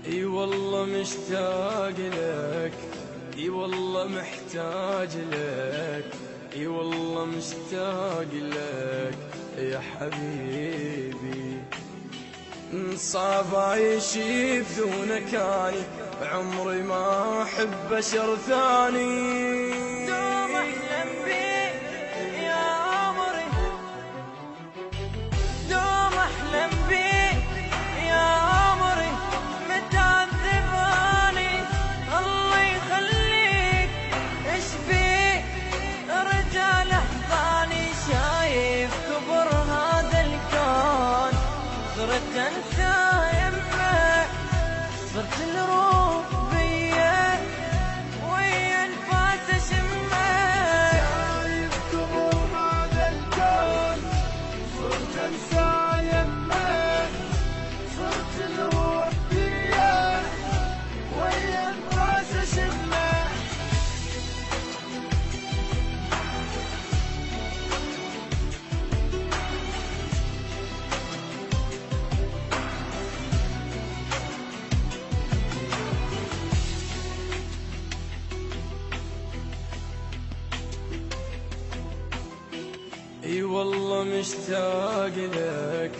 اي والله مشتاق لك، اي والله محتاج لك، اي والله مشتاق لك يا حبيبي. صعب عيشي بدونك اني، عمري ما احب بشر ثاني. دوم احلم بيك يا عمري، دوم احلم بيك يا عمري، متعذب اني الله يخليك. ايش بيك رجال احضاني، شايف كبر هذا الكون، صرت انسى يمك، صرت الروح بيا ويا انفاس اشمك. شايف كبر هذا الكون، صرت انسى يمك، صرت الروح بيا ويا انفاس اشمك. اي والله مشتاق لك،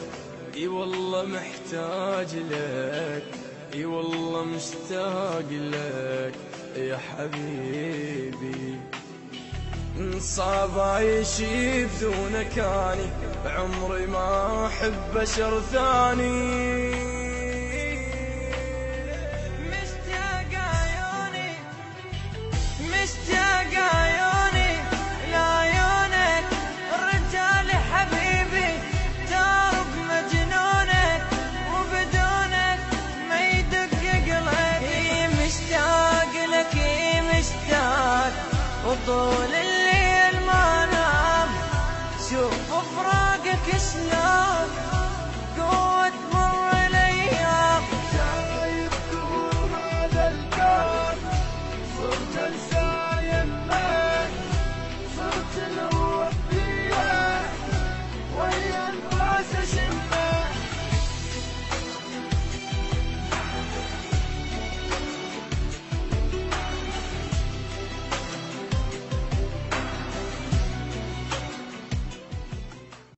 اي والله محتاج لك، اي والله مشتاق لك يا حبيبي. صعب عيشي بدونك اني، عمري ما احب بشر ثاني.